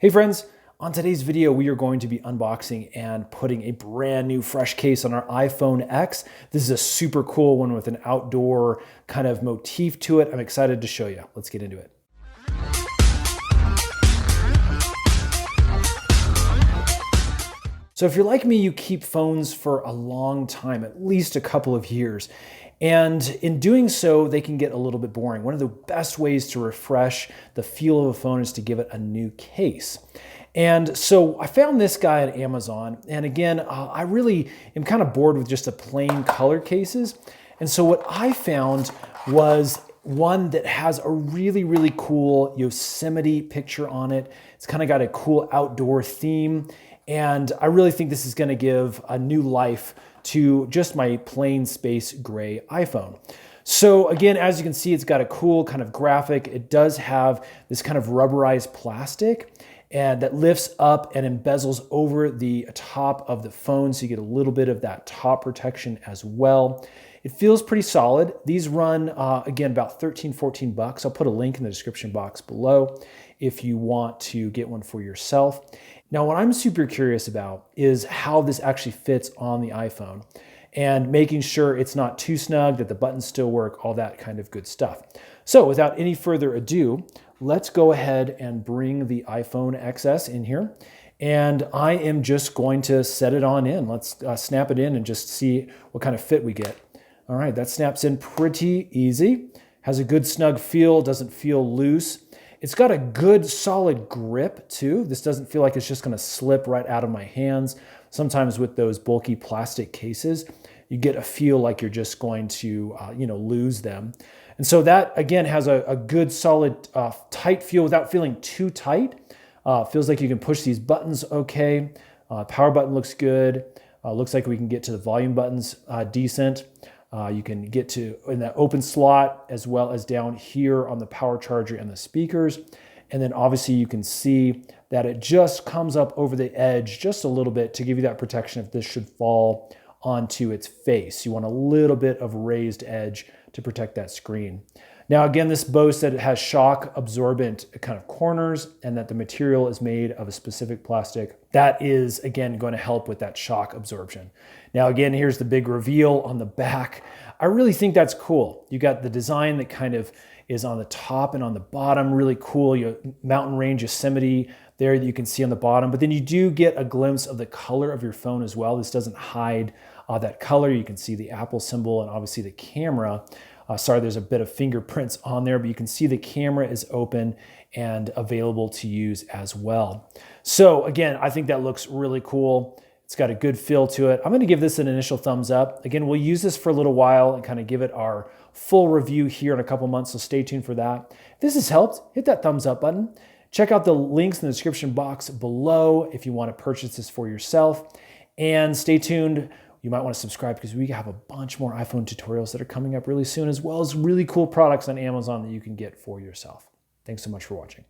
Hey friends, on today's video, we are going to be unboxing and putting a brand new fresh case on our iPhone X. This is a super cool one with an outdoor kind of motif to it. I'm excited to show you. Let's get into it. So if you're like me, you keep phones for a long time, at least a couple of years. And in doing so, they can get a little bit boring. One of the best ways to refresh the feel of a phone is to give it a new case. And so I found this guy at Amazon. And again, I really am kind of bored with just the plain color cases. And so what I found was one that has a really cool Yosemite picture on it. It's kind of got a cool outdoor theme. And I really think this is going to give a new life to just my plain space gray iPhone. So again, as you can see, it's got a cool kind of graphic. It does have this kind of rubberized plastic and that lifts up and embezzles over the top of the phone. So you get a little bit of that top protection as well. It feels pretty solid. These run, again, about 13, 14 bucks. I'll put a link in the description box below if you want to get one for yourself. Now, what I'm super curious about is how this actually fits on the iPhone and making sure it's not too snug, that the buttons still work, all that kind of good stuff. So without any further ado, let's go ahead and bring the iPhone XS in here. And I am just going to set it on in. Let's snap it in and just see what kind of fit we get. All right, that snaps in pretty easy. Has a good snug feel, doesn't feel loose. It's got a good solid grip too. This doesn't feel like it's just gonna slip right out of my hands. Sometimes with those bulky plastic cases, you get a feel like you're just going to lose them. And so that again has a good solid tight feel without feeling too tight. Feels like you can push these buttons okay. Power button looks good. Looks like we can get to the volume buttons decent. You can get to in that open slot as well as down here on the power charger and the speakers. And then obviously you can see that it just comes up over the edge just a little bit to give you that protection if this should fall onto its face. You want a little bit of raised edge to protect that screen. Now again, this boasts that it has shock absorbent kind of corners and that the material is made of a specific plastic. That is, again, going to help with that shock absorption. Now again, here's the big reveal on the back. I really think that's cool. You got the design that kind of is on the top and on the bottom, really cool. Mountain range Yosemite there that you can see on the bottom, but then you do get a glimpse of the color of your phone as well. This doesn't hide that color. You can see the Apple symbol and obviously the camera. Sorry, there's a bit of fingerprints on there, but you can see the camera is open and available to use as well. So again, I think that looks really cool. It's got a good feel to it. I'm going to give this an initial thumbs up. Again, we'll use this for a little while and kind of give it our full review here in a couple months, so stay tuned for that. If this has helped, hit that thumbs up button. Check out the links in the description box below if you want to purchase this for yourself. And stay tuned. You might want to subscribe because we have a bunch more iPhone tutorials that are coming up really soon, as well as really cool products on Amazon that you can get for yourself. Thanks so much for watching.